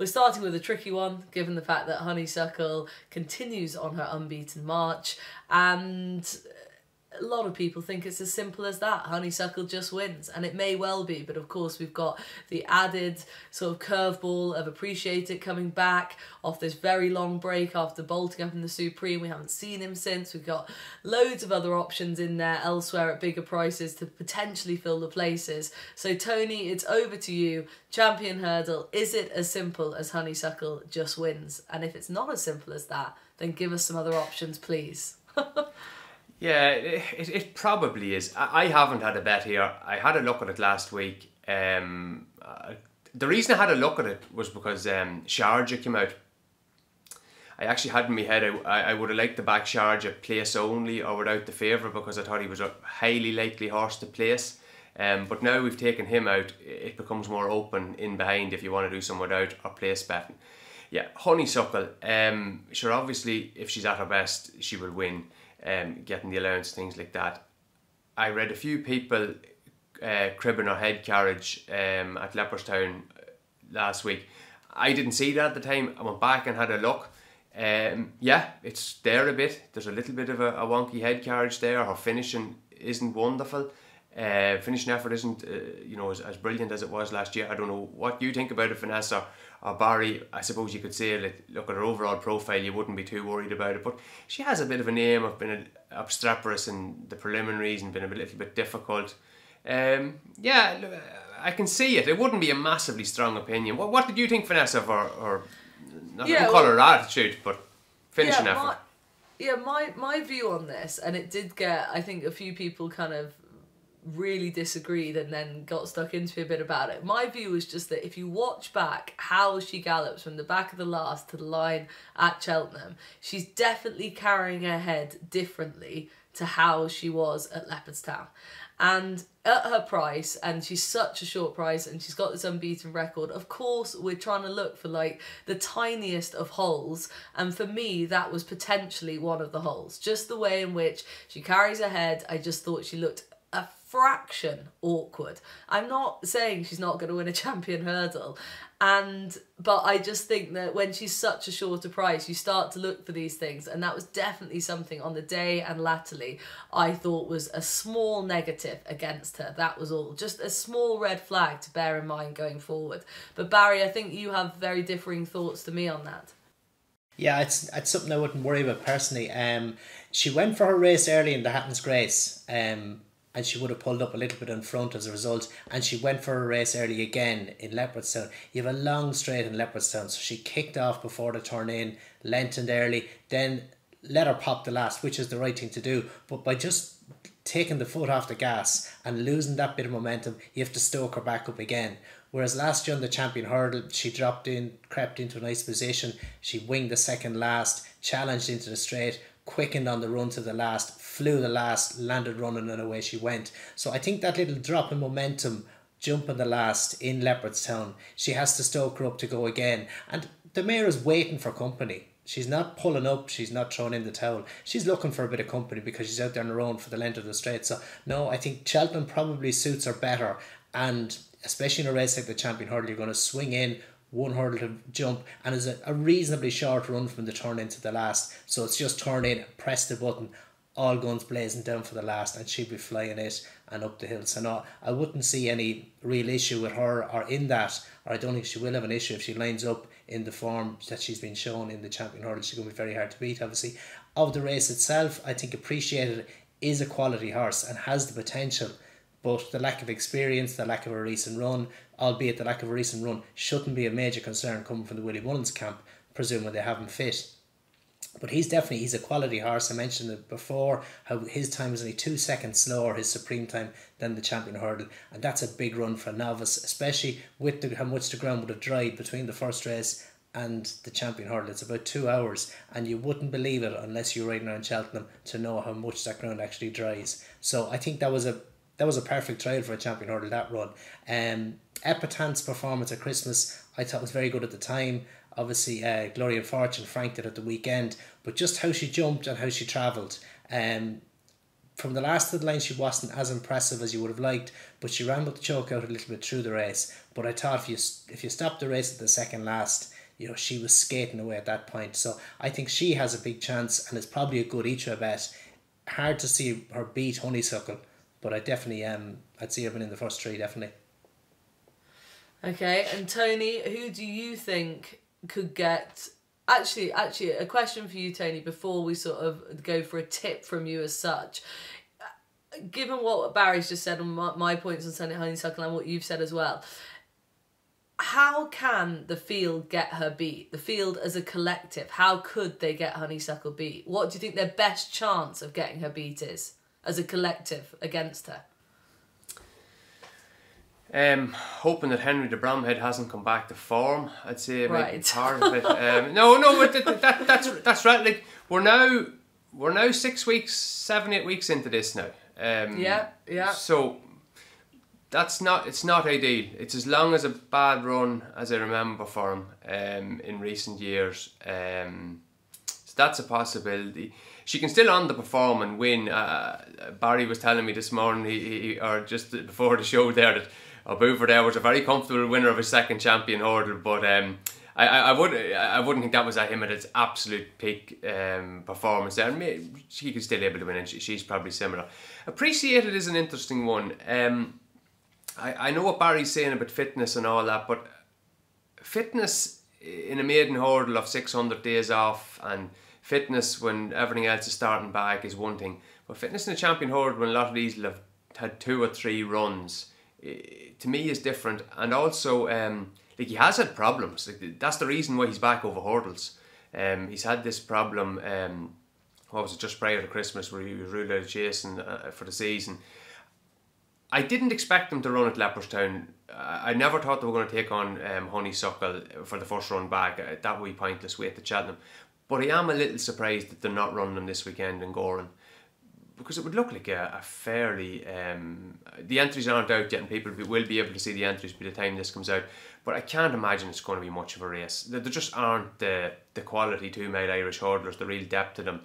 We're starting with a tricky one, given the fact that Honeysuckle continues on her unbeaten march, and a lot of people think it's as simple as that. Honeysuckle just wins, and it may well be, but of course we've got the added sort of curveball of Appreciate It coming back off this very long break after bolting up in the Supreme. We haven't seen him since. We've got loads of other options in there elsewhere at bigger prices to potentially fill the places. So Tony, it's over to you. Champion hurdle, is it as simple as Honeysuckle just wins? And if it's not as simple as that, then give us some other options, please. Yeah, it probably is. I haven't had a bet here. I had a look at it last week. The reason I had a look at it was because Sharjah came out. I actually had in my head I would have liked the back Sharjah place only or without the favourite, because I thought he was a highly likely horse to place. But now we've taken him out, it becomes more open in behind if you want to do some without or place betting. Yeah, Honeysuckle. Sure, obviously if she's at her best, she will win. Getting the allowance, things like that. I read a few people cribbing her head carriage at Leopardstown last week. I didn't see that at the time. I went back and had a look. Yeah, it's there a bit. There's a little bit of a wonky head carriage there. Her finishing isn't wonderful. Finishing effort isn't as brilliant as it was last year. I don't know what you think about it, Vanessa or Barry. I suppose you could say, look at her overall profile, you wouldn't be too worried about it, but she has a bit of a name of being obstreperous in the preliminaries and been a little bit difficult. Yeah, I can see it. It wouldn't be a massively strong opinion. What did you think, Vanessa, of her not call her attitude, but finishing effort? My view on this, and it did get, I think, a few people kind of really disagreed and then got stuck into a bit about it. My view was just that if you watch back how she gallops from the back of the last to the line at Cheltenham, she's definitely carrying her head differently to how she was at Leopardstown. And at her price, and she's such a short price, and she's got this unbeaten record, of course we're trying to look for like the tiniest of holes, and for me that was potentially one of the holes. Just the way in which she carries her head, I just thought she looked a fraction awkward. I'm not saying she's not going to win a champion hurdle, but I just think that when she's such a shorter price, you start to look for these things, and that was definitely something on the day and latterly I thought was a small negative against her. That was all. Just a small red flag to bear in mind going forward. But Barry, I think you have very differing thoughts to me on that. Yeah, it's something I wouldn't worry about personally. She went for her race early in the Hatton's Grace, and she would have pulled up a little bit in front as a result, and she went for a race early again in Leopardstown. You have a long straight in Leopardstown, so she kicked off before the turn in, lengthened early, then let her pop the last, which is the right thing to do. But by just taking the foot off the gas and losing that bit of momentum, you have to stoke her back up again. Whereas last year on the champion hurdle, she dropped in, crept into a nice position, she winged the second last, challenged into the straight, quickened on the run to the last, flew the last, landed running, and away she went. So I think that little drop in momentum, jumping the last in Leopardstown, she has to stoke her up to go again. And the mare is waiting for company. She's not pulling up, she's not throwing in the towel. She's looking for a bit of company because she's out there on her own for the length of the straight. So no, I think Cheltenham probably suits her better, and especially in a race like the champion hurdle, you're going to swing in, one hurdle to jump, and it's a reasonably short run from the turn into the last. So it's just turn in, press the button, all guns blazing down for the last, and she'll be flying it and up the hill. So no, I wouldn't see any real issue with her or in that, or I don't think she will have an issue if she lines up in the form that she's been shown in the champion hurdle. She's going to be very hard to beat, obviously. Of the race itself, I think Appreciate It is a quality horse and has the potential, but the lack of experience, the lack of a recent run, albeit the lack of a recent run, shouldn't be a major concern coming from the Willie Mullins camp, presuming they have him fit. But he's a quality horse. I mentioned it before, how his time was only 2 seconds slower, his supreme time, than the champion hurdle, and that's a big run for a novice, especially with how much the ground would have dried between the first race and the champion hurdle. It's about 2 hours, and you wouldn't believe it unless you're riding around Cheltenham to know how much that ground actually dries. So I think that was a perfect trial for a champion hurdle, that run. Epatante's performance at Christmas I thought was very good at the time. Obviously Glory and Fortune franked it at the weekend, but just how she jumped and how she travelled, from the last of the line, she wasn't as impressive as you would have liked, but she ran with the choke out a little bit through the race. But I thought if you stopped the race at the second last, you know, she was skating away at that point. So I think she has a big chance, and it's probably a good Etra bet. Hard to see her beat Honeysuckle, but I definitely I'd see her win in the first three, definitely. Okay, and Tony, who do you think could get... Actually, a question for you, Tony, before we sort of go for a tip from you as such. Given what Barry's just said on my points on Sunday Honeysuckle and what you've said as well, how can the field get her beat? The field as a collective, how could they get Honeysuckle beat? What do you think their best chance of getting her beat is as a collective against her? Hoping that Henry de Bromhead hasn't come back to form, I'd say maybe part of it. But that's right. Like we're now 6 weeks, 7-8 weeks into this now. Yeah. So it's not ideal. It's as long as a bad run as I remember for him in recent years. So that's a possibility. She can still underperform and win. Barry was telling me this morning, or just before the show there, that Boover there was a very comfortable winner of his second champion hurdle, but I wouldn't think that was at him at its absolute peak performance there. She could still be able to win, and she's probably similar. Appreciated is an interesting one. I know what Barry's saying about fitness and all that, but fitness in a maiden hurdle of 600 days off, and fitness when everything else is starting back is one thing, but fitness in a champion hurdle when a lot of these will have had 2 or 3 runs, to me is different. And also like he has had problems. Like, that's the reason why he's back over hurdles. He's had this problem, what was it, just prior to Christmas, where he was ruled out of chasing for the season. I didn't expect him to run at Leopardstown. I never thought they were going to take on Honeysuckle for the first run back. That would be pointless weight to Cheltenham. But I am a little surprised that they're not running them this weekend in Goran, because it would look like a fairly... the entries aren't out yet, and people will be able to see the entries by the time this comes out. But I can't imagine it's going to be much of a race. There just aren't the quality 2-mile Irish hurdlers, the real depth to them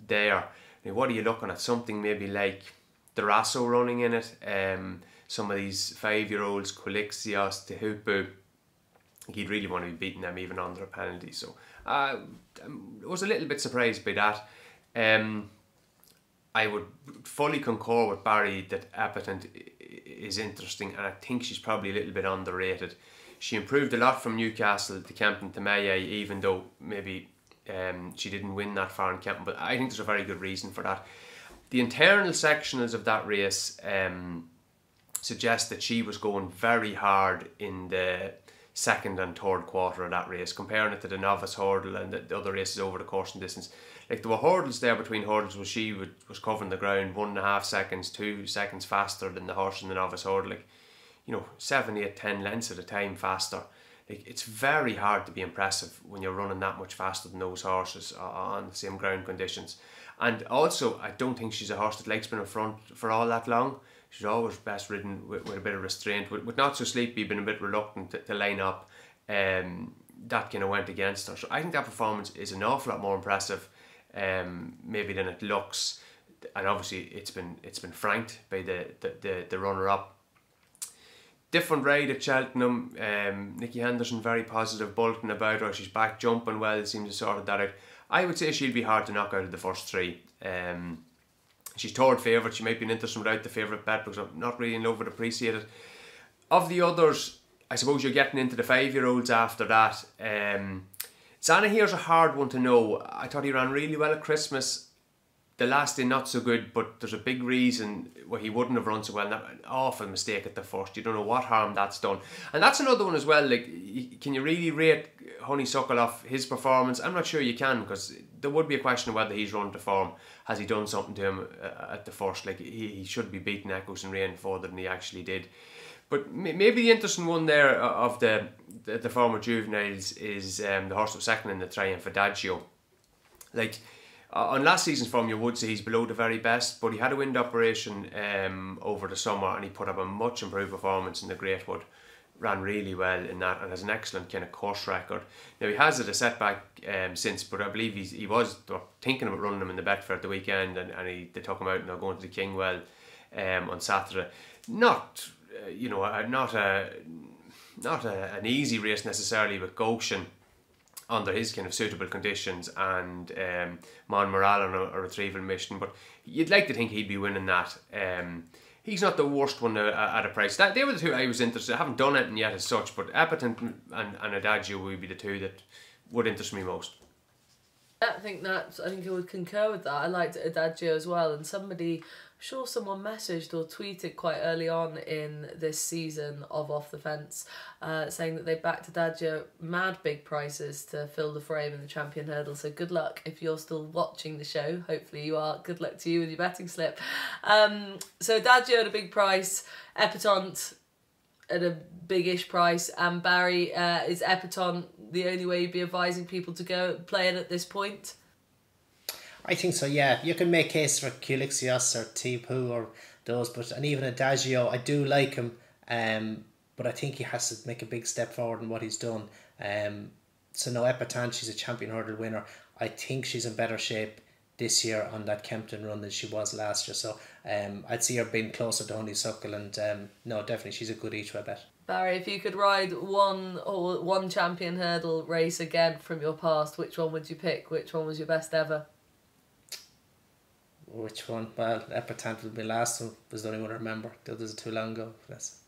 there. I mean, what are you looking at? Something maybe like Durasso running in it. Some of these 5-year-olds, Quilixios, Tehupu. He'd really want to be beating them even under a penalty. So I was a little bit surprised by that. I would fully concur with Barry that Epatante is interesting, and I think she's probably a little bit underrated. She improved a lot from Newcastle to Kempton to Maye, even though maybe she didn't win that far in Kempton, but I think there's a very good reason for that. The internal sectionals of that race suggest that she was going very hard in the second and third quarter of that race, comparing it to the novice hurdle and the other races over the course and distance. Like, there were hurdles there between hurdles where she was covering the ground 1.5 seconds, 2 seconds faster than the horse in the novice hurdle. Like, you know, 7, 8, 10 lengths at a time faster. Like, it's very hard to be impressive when you're running that much faster than those horses on the same ground conditions. And also, I don't think she's a horse that likes being in front for all that long. She's always best ridden with a bit of restraint. With Not So Sleepy being a bit reluctant to line up, that kind of went against her. So I think that performance is an awful lot more impressive maybe than it looks. And obviously it's been franked by the runner-up. Different ride at Cheltenham. Nicky Henderson very positive, bolting about her. She's back jumping well, seems to sort that out. I would say she'll be hard to knock out of the first 3. She's third favourite. She might be an interesting without the favourite bet, because I'm not really in love with Appreciated. Of the others, I suppose you're getting into the 5-year-olds after that. Zana here's a hard one to know. I thought he ran really well at Christmas. The last day not so good, but there's a big reason why he wouldn't have run so well. And that an awful mistake at the first. You don't know what harm that's done. And that's another one as well. Like, can you really rate Honeysuckle off his performance? I'm not sure you can, because there would be a question of whether he's run to form. Has he done something to him at the first? Like, he should be beating Echoes and Rain further than he actually did. But maybe the interesting one there of the former juveniles is the horse that was second in the Triumph, Adagio. Like, on last season's form, you would say he's below the very best, but he had a wind operation over the summer, and he put up a much improved performance in the Greatwood ran really well in that and has an excellent kind of course record. Now he has had a setback since, but I believe they were thinking about running him in the Betfair at the weekend, and they took him out and they're going to the Kingwell on Saturday. Not an easy race necessarily with Goshen under his kind of suitable conditions, and Monmoral on a retrieval mission, but you'd like to think he'd be winning that. He's not the worst one at a price. They were the two I was interested in. I haven't done anything yet as such, but Epatante and Adagio would be the two that would interest me most. I think I would concur with that. I liked Adagio as well, and I'm sure someone messaged or tweeted quite early on in this season of Off the Fence, saying that they backed Adagio mad big prices to fill the frame in the Champion Hurdle. So good luck if you're still watching the show. Hopefully you are. Good luck to you with your betting slip. So Adagio at a big price, Epatante at a big-ish price, and Barry, is Epatante the only way you'd be advising people to go play it at this point? I think so, yeah. You can make case for Culixios or Tipu or those, and even Adagio, I do like him, but I think he has to make a big step forward in what he's done. So no, Epatante, she's a Champion Hurdle winner. I think she's in better shape this year on that Kempton run than she was last year. So I'd see her being closer to Honeysuckle, and no, definitely she's a good each way bet. Barry, if you could ride one Champion Hurdle race again from your past, which one would you pick? Which one was your best ever? Which one? Well, Epatante would be last one. Was the only one I remember. The others are too long ago. Yes.